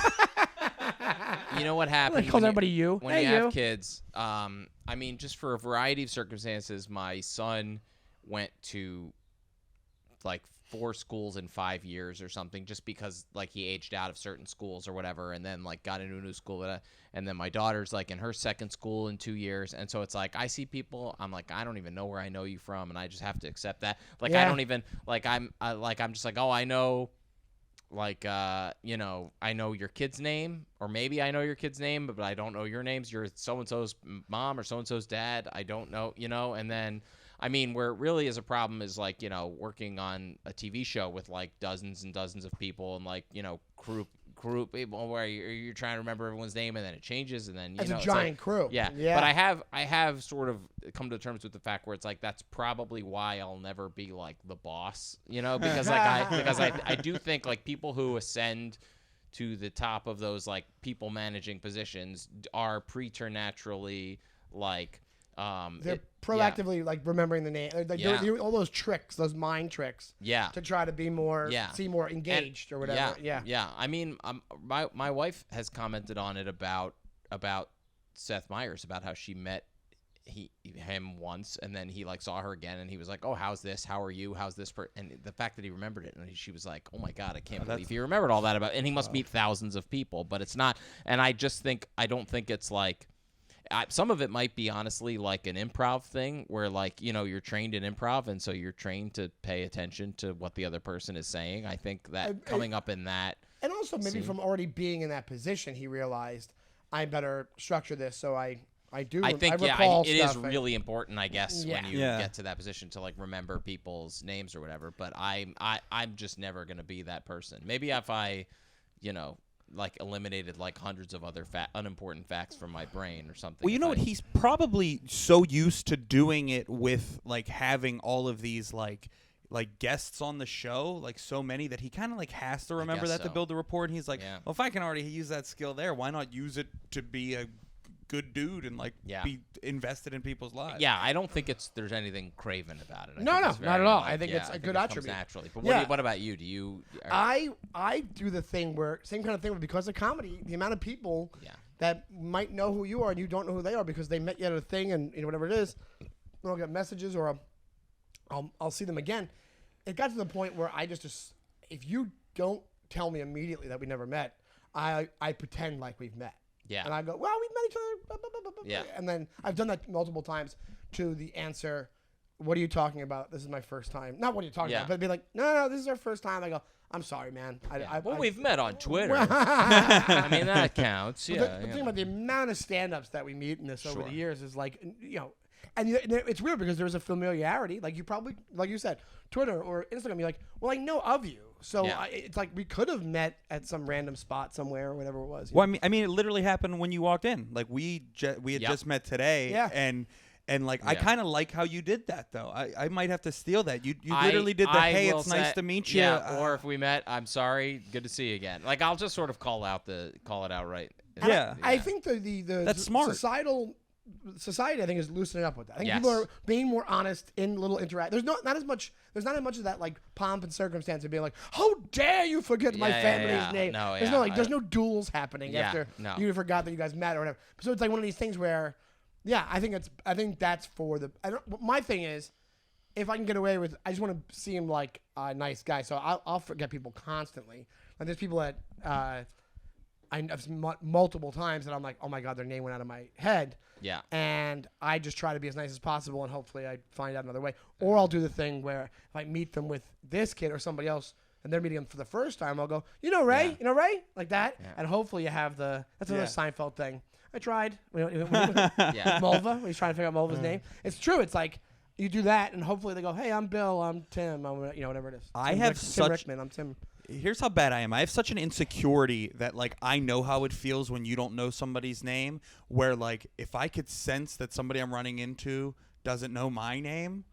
You know what happens when you have kids? I mean, just for a variety of circumstances, my son went to like 4 schools in 5 years or something, just because like he aged out of certain schools or whatever, and then like got into a new school, and then my daughter's like in her 2nd school in 2 years, and so it's like I see people, I'm like, I don't even know where I know you from, and I just have to accept that. Like I don't even like I'm just like, oh, I know. you know, I know your kid's name, or maybe I know your kid's name, but I don't know your names. You're so-and-so's mom or so-and-so's dad. I don't know, you know, and then, I mean, where it really is a problem is like, you know, working on a TV show with like dozens and dozens of people and like, you know, group people where you're trying to remember everyone's name and then it changes and then, you it's know, a giant crew. Yeah. But I have sort of come to terms with the fact where it's like, that's probably why I'll never be like the boss, you know, because like I do think like people who ascend to the top of those like people managing positions are preternaturally like, they're proactively like remembering the name. They're doing all those tricks, those mind tricks. Yeah. To try to be more, seem more engaged or whatever. Yeah. I mean, my wife has commented on it about Seth Meyers, about how she met him once and then he like saw her again and he was like, oh, how's this? How are you? How's this? And the fact that he remembered it, and she was like, oh my God, I can't believe he remembered all that about. And he must meet thousands of people, but it's not. And I don't think it's like. Some of it might be honestly like an improv thing where like, you know, you're trained in improv and so you're trained to pay attention to what the other person is saying. I think that coming up in that. And also maybe from already being in that position, he realized I better structure this so I think it is really important, I guess, when you get to that position to like remember people's names or whatever. But I'm just never going to be that person. Maybe if I, you know, like eliminated like hundreds of other unimportant facts from my brain or something. Well, you know what? He's probably so used to doing it with like having all of these like guests on the show, like so many, that he kind of like has to remember that to build the rapport. And he's like, well, if I can already use that skill there, why not use it to be a good dude and like be invested in people's lives? Yeah, I don't think there's anything craven about it. No, not at all. I think it's a good attribute. Naturally. But what about you? Do you? I do the thing where same kind of thing, where because of comedy, the amount of people that might know who you are and you don't know who they are because they met you at a thing and you know whatever it is, I'll get messages or I'll see them again. It got to the point where I just if you don't tell me immediately that we never met, I pretend like we've met. Yeah. And I go, well, we've met each other. Blah, blah, blah, blah. Yeah. And then I've done that multiple times to the answer, what are you talking about? This is my first time. Not what are you talking about, but be like, no, this is our first time. I go, I'm sorry, man. We've met on Twitter. I mean, that counts. The thing about the amount of stand-ups that we meet in this over the years is like, you know, and it's weird because there's a familiarity. Like you probably, like you said, Twitter or Instagram, you're like, well, I know of you. So it's like we could have met at some random spot somewhere or whatever it was. Well, I mean, it literally happened when you walked in. Like we had just met today, and like I kind of like how you did that though. I might have to steal that. You literally did the hey, it's nice to meet you. Yeah, or if we met, I'm sorry, good to see you again. Like I'll just sort of call it out right. I think the that's smart. Society, I think, is loosening up with that. I think people are being more honest in little interact. There's not as much of that like pomp and circumstance of being like, how dare you forget my family's name? No, there's no duels happening after you forgot that you guys met or whatever. So it's like one of these things where, I think that's for the. My thing is, if I can get away with, I just want to seem like a nice guy. So I'll forget people constantly. Like there's people that I've seen multiple times that I'm like, oh my God, their name went out of my head. Yeah. And I just try to be as nice as possible, and hopefully I find out another way. Or I'll do the thing where if I meet them with this kid or somebody else, and they're meeting them for the first time, I'll go, you know Ray? You know Ray? Like that. Yeah. And hopefully you have that's another Seinfeld thing. I tried. Mulva, when he's trying to figure out Mulva's name. It's true. It's like, you do that, and hopefully they go, hey, I'm Bill, I'm Tim, whatever it is. Tim Rickman, I'm Tim. Here's how bad I am. I have such an insecurity that, like, I know how it feels when you don't know somebody's name, where, like, if I could sense that somebody I'm running into doesn't know my name,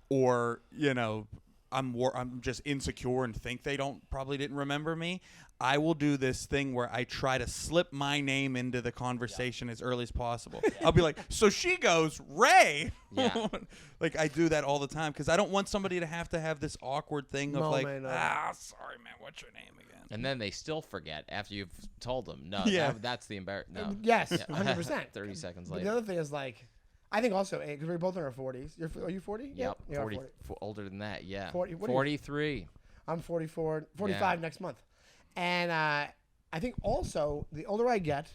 or, you know, I'm just insecure and think they probably didn't remember me, I will do this thing where I try to slip my name into the conversation as early as possible. I'll be like, so she goes, Ray. Yeah. Like, I do that all the time because I don't want somebody to have this awkward thing of like, sorry, man, what's your name again? And then they still forget after you've told them. No, that's the embarrassment. No. Yes, 100%. 30 seconds But later. the other thing is, like, I think also, because we're both in our 40s. Are you 40? Yep. Yeah, 40, older than that, yeah. 40, 43. I'm 44, 45 next month. And I think also, the older I get,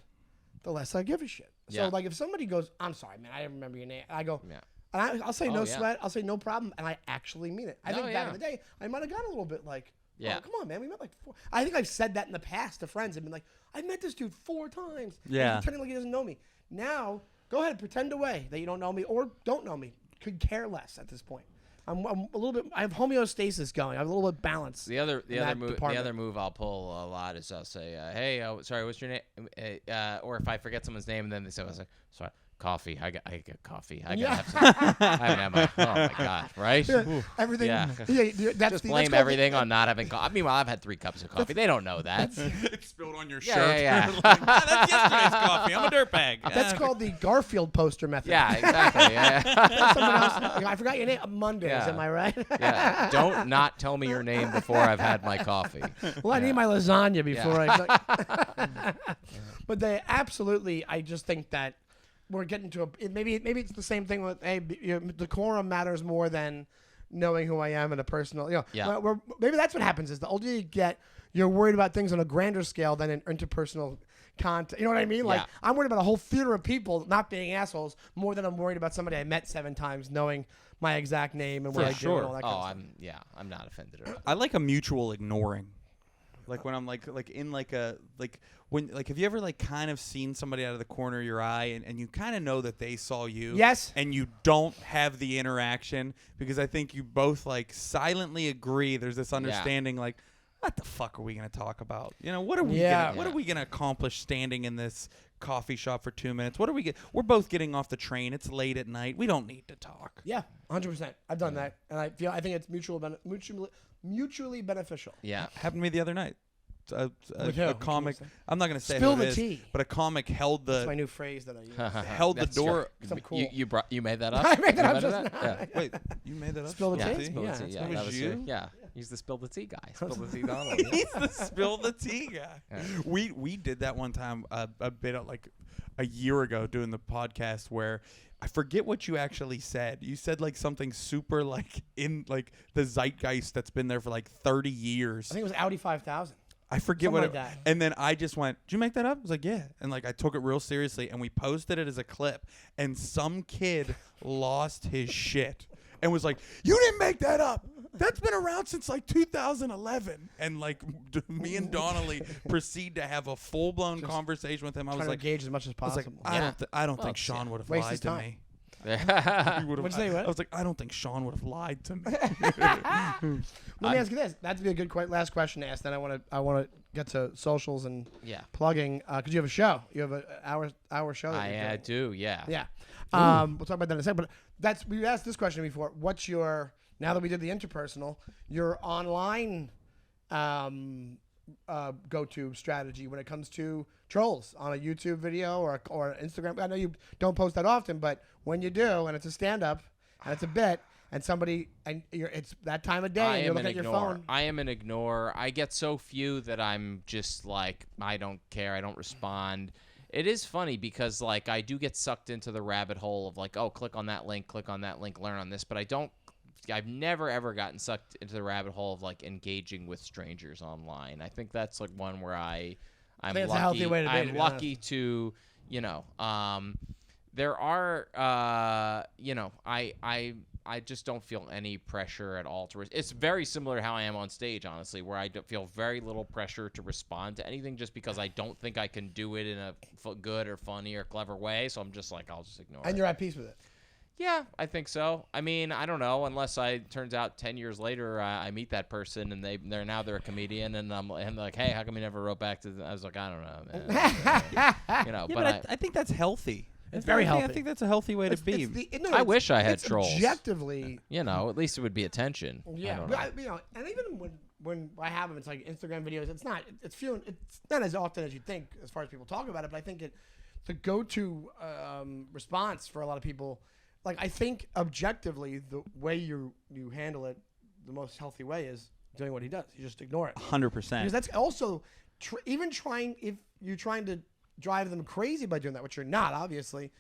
the less I give a shit. So, like, if somebody goes, I'm sorry, man, I didn't remember your name. I go, and I'll say no sweat. I'll say no problem. And I actually mean it. I think back in the day, I might have gotten a little bit like, Yeah. Oh, come on, man. We met like 4. I think I've said that in the past to friends. I've been like, I met this dude 4 times. Yeah. And pretending like he doesn't know me. Now, go ahead, pretend away that you don't know me or don't know me. Could care less at this point. I'm a little bit. I have homeostasis going. I have a little bit of balance. The other move I'll pull a lot is I'll say, "Hey, sorry, what's your name?" Or if I forget someone's name, and then they say, "I say, sorry, coffee. I get coffee. I gotta have some. I haven't had my. Oh my god, right? Yeah, everything. Yeah. That's Just blame everything on not having coffee. Meanwhile, I've had 3 cups of coffee. They don't know that. It's spilled on your Yeah, shirt. yeah. Like, that's yesterday's coffee. I'm a dirtbag. That's called the Garfield poster method. Yeah, exactly. Yeah. That's someone else. I forgot your name. Mondays. Yeah. Am I right? Yeah. Don't not tell me your name before I've had my coffee. Well, I need my lasagna before I. But they absolutely. I just think that we're getting to maybe it's the same thing with decorum matters more than knowing who I am in a personal. Yeah. Maybe that's what happens is the older you get, you're worried about things on a grander scale than in interpersonal content. You know what I mean? Like I'm worried about a whole theater of people not being assholes more than I'm worried about somebody I met 7 times knowing my exact name and what I do and all that kind of stuff. I'm not offended at all. I like a mutual ignoring. Like when I'm like in like a when have you ever like kind of seen somebody out of the corner of your eye and you kind of know that they saw you? Yes. And you don't have the interaction because I think you both like silently agree. There's this understanding like, what the fuck are we gonna talk about? You know, what are we gonna accomplish standing in this coffee shop for 2 minutes? We're both getting off the train. It's late at night. We don't need to talk. Yeah, 100%. I've done that, and I think it's mutually beneficial. Yeah. Happened to me the other night. A comic. I'm not gonna say Spill who the it is, tea. but a comic held the. That's my new phrase that I use. Held the door. I'm cool. You made that up? I made that up You just invented now. that? Yeah. Wait, you made that up? Spill the Yeah, tea? spill the tea. Yeah, That that was was you? Yeah. He's the spill the tea guy. Spill the tea Donnelly. Yeah. He's the spill the tea guy. Yeah. We did that one time a bit like a year ago doing the podcast where I forget what you actually said. You said like something super like in like the zeitgeist that's been there for like 30 years. I think it was Audi 5000. I forget Something what like it that. And then I just went, did you make that up? I was like, yeah. And like I took it real seriously and we posted it as a clip and some kid lost his shit and was like, you didn't make that up. That's been around since like 2011. And like me and Donnelly proceed to have a full-blown conversation with him. I was like, engage as much as possible. I don't think Sean would have Waste lied his to time. me. What'd you say, what? I was like, I don't think Sean would have lied to me. Let me ask you this. That'd be a good last question to ask. Then I want to get to socials and plugging because you have a show. You have an hour show. I do. Yeah. Yeah. We'll talk about that in a second. But we asked this question before. What's your now that we did the interpersonal, your online go-to strategy when it comes to trolls on a YouTube video or Instagram? I know you don't post that often, but when you do, and it's a stand-up and it's a bit, and it's that time of day, and you're looking at your phone. I am an ignore. I get so few that I'm just like, I don't care. I don't respond. It is funny because like I do get sucked into the rabbit hole of like, oh, click on that link, learn on this, but I've never ever gotten sucked into the rabbit hole of like engaging with strangers online. I think that's like one where I'm lucky. A healthy way to be, I'm lucky to, there are, I just don't feel any pressure at all it's very similar to how I am on stage, honestly, where I don't feel very little pressure to respond to anything just because I don't think I can do it in a good or funny or clever way. So I'm just like, I'll just ignore it. And you're at peace with it. Yeah, I think so. I mean, I don't know, unless turns out 10 years later I meet that person and they're a comedian and I'm like, hey, how come you never wrote back to them? I was like, I don't know, man. But I think that's healthy. It's very healthy. I think that's a healthy way to be. I wish I had trolls. Objectively, at least it would be attention. Yeah, and even when I have them, it's like Instagram videos. It's not as often as you think as far as people talk about it. But I think the go-to response for a lot of people. Like I think objectively, the way you handle it, the most healthy way is doing what he does. You just ignore it. 100%. Because that's also even trying if you're trying to drive them crazy by doing that, which you're not, obviously,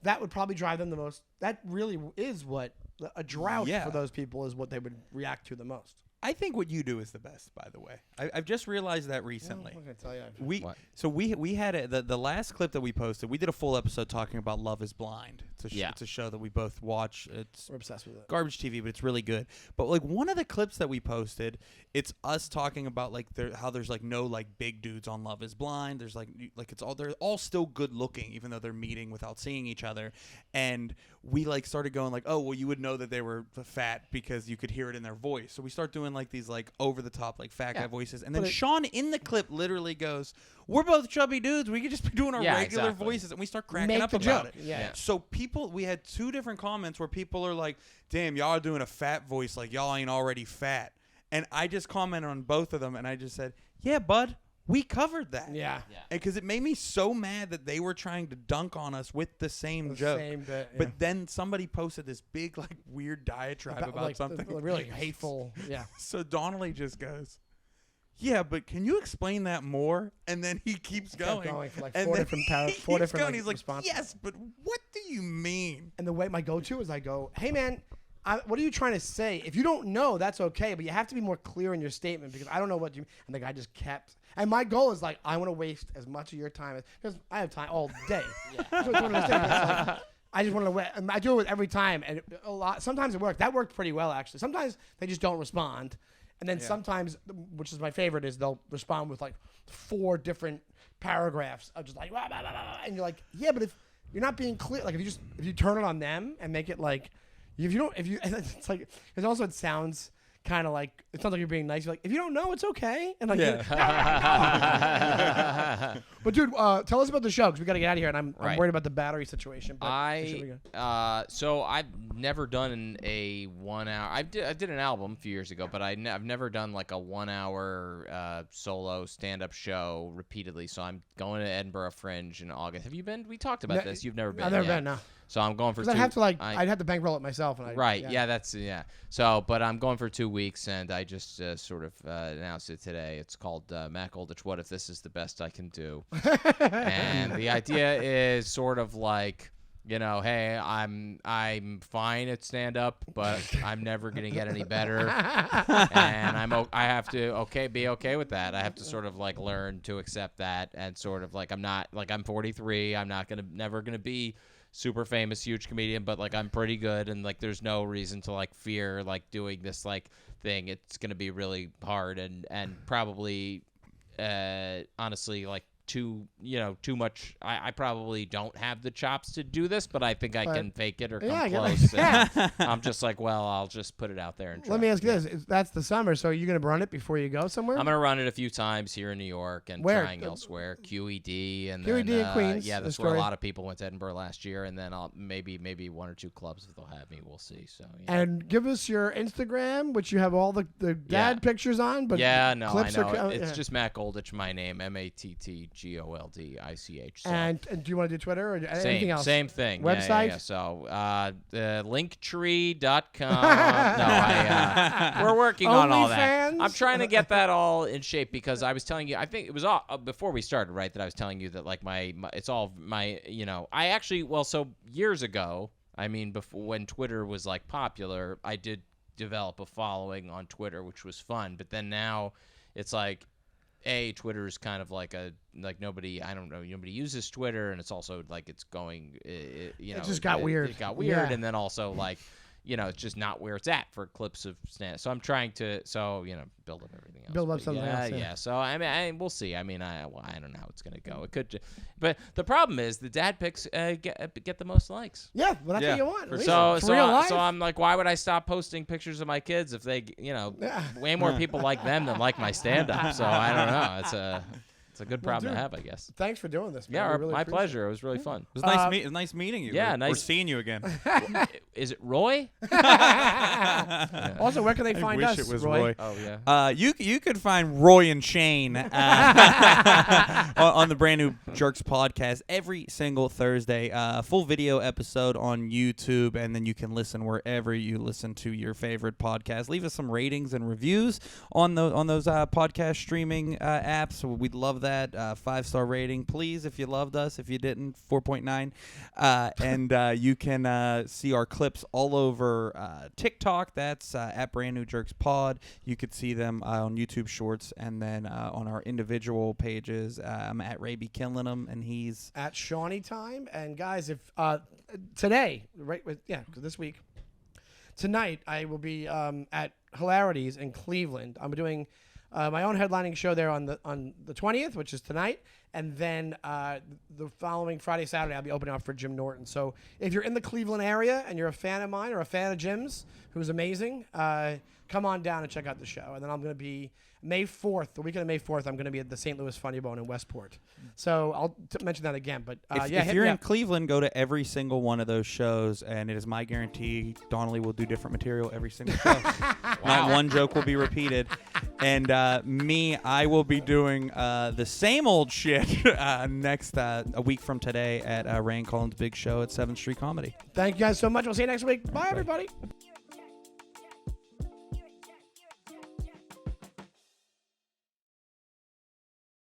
that would probably drive them the most. That really is what a drought for those people is what they would react to the most. I think what you do is the best, by the way. I've just realized that recently. I'm gonna tell you. We had the last clip that we posted. We did a full episode talking about Love Is Blind. It's a show that we both watch. We're obsessed with it. Garbage TV, but it's really good. But like one of the clips that we posted, it's us talking about like how there's like no like big dudes on Love Is Blind. There's like they're all still good looking, even though they're meeting without seeing each other. And we like started going like, oh well, you would know that they were fat because you could hear it in their voice. So we start doing like these like over the top like fat guy voices, and then Sean in the clip literally goes, "We're both chubby dudes. We could just be doing our regular voices," and we start cracking up about it. Yeah. So we had two different comments where people are like, "Damn, y'all are doing a fat voice like y'all ain't already fat," and I just commented on both of them, and I just said, "Yeah, bud. We covered that." Yeah. Because it made me so mad that they were trying to dunk on us with the same joke. Same bit, yeah. But then somebody posted this big, like, weird diatribe about like, something. Really hateful. Yeah. So Donnelly just goes, "Yeah, but can you explain that more?" And then he keeps going. For like and four then different He's like, responses. "Yes, but what do you mean?" And the way my go-to is I go, "Hey, man, what are you trying to say? If you don't know, that's okay, but you have to be more clear in your statement because I don't know what you." And the guy just kept. And my goal is like, I want to waste as much of your time because I have time all day. That's what I'm saying. Like, I just want to. I do it with every time, and a lot. Sometimes it worked. That worked pretty well actually. Sometimes they just don't respond, and then sometimes, which is my favorite, is they'll respond with like 4 different paragraphs of just like, blah, blah, blah, blah. And you're like, yeah, but if you're not being clear, like if you turn it on them and make it like, it's like, it's also, it sounds kind of like, it sounds like you're being nice. You're like, if you don't know, it's okay. And like, but dude, tell us about the show because we got to get out of here, and I'm worried about the battery situation. But so I've never done a 1 hour. I did an album a few years ago, but I've never done like a 1 hour solo stand up show repeatedly. So I'm going to Edinburgh Fringe in August. Have you been? We talked about this. You've never been. I've never been. No. So I'm going for 2. I'd have to I'd have to bankroll it myself. And So, but I'm going for 2 weeks, and I just sort of announced it today. It's called Matt Goldich, What If This Is the Best I Can Do? And the idea is sort of like, hey, I'm fine at stand up, but I'm never gonna get any better, and I have to be okay with that. I have to sort of like learn to accept that, and sort of like I'm 43. I'm never gonna be super famous, huge comedian, but like I'm pretty good, and like there's no reason to like fear like doing this like thing. It's gonna be really hard and probably honestly like too much. I probably don't have the chops to do this, but I think I can fake it or come close. I'm just like, well, I'll just put it out there and try. Let me ask you this: that's the summer, so are you gonna run it before you go somewhere? I'm gonna run it a few times here in New York and trying elsewhere. QED and QED then, in Queens. Yeah, that's where a lot of people went to Edinburgh last year, and then I'll maybe 1 or 2 clubs if they'll have me. We'll see. So. Yeah. And give us your Instagram, which you have all the dad pictures on, but clips I know. are. It's just Matt Goldich, my name, MattGoldich. So. And do you want to do Twitter or anything else? Same thing. Website? Yeah. So linktree.com. We're working on all that. I'm trying to get that all in shape because I was telling you, I think it was before we started, right, that I was telling you that like it's all my, I actually, so years ago, I mean, before when Twitter was like popular, I did develop a following on Twitter, which was fun. But then now it's like, Twitter is kind of like nobody uses Twitter, and it's also like it's going, it just got weird. It got weird, and then also like, it's just not where it's at for clips of stand. So I'm trying to, build up everything else. Build up something else. Yeah. So I mean, we'll see. I mean, I don't know how it's gonna go. It could, but the problem is the dad pics get the most likes. Yeah, well, that's what you want. So I'm like, why would I stop posting pictures of my kids if they, way more people like them than like my stand up. So I don't know. It's a good problem to have, I guess. Thanks for doing this, man. Yeah, really my pleasure. It was really fun. It was nice meeting you. Yeah, We're seeing you again. Is it Roy? Also, where can they find us? I wish it was Roy. Oh yeah. You could find Roy and Shane on the brand new Jerks podcast every single Thursday. Full video episode on YouTube, and then you can listen wherever you listen to your favorite podcast. Leave us some ratings and reviews on those podcast streaming apps. We'd love that. 5-star rating, please, if you loved us. If you didn't, 4.9. And you can see our clips all over TikTok. That's at Brand New Jerks Pod. You could see them on YouTube Shorts, and then on our individual pages. I'm at Ray B. Killing 'em, and he's at Shawnee Time. And guys, if today, this week, tonight I will be at Hilarities in Cleveland. I'm doing my own headlining show there on the 20th, which is tonight, and then the following Friday, Saturday, I'll be opening up for Jim Norton. So if you're in the Cleveland area and you're a fan of mine or a fan of Jim's, who's amazing, come on down and check out the show. And then I'm going to be May 4th, the weekend of May 4th, I'm going to be at the St. Louis Funny Bone in Westport. So I'll mention that again. But if you're in Cleveland, go to every single one of those shows, and it is my guarantee Donnelly will do different material every single show. Not one joke will be repeated. And I will be doing the same old shit next a week from today at Ray and Colin's big show at 7th Street Comedy. Thank you guys so much. We'll see you next week. Bye. Everybody.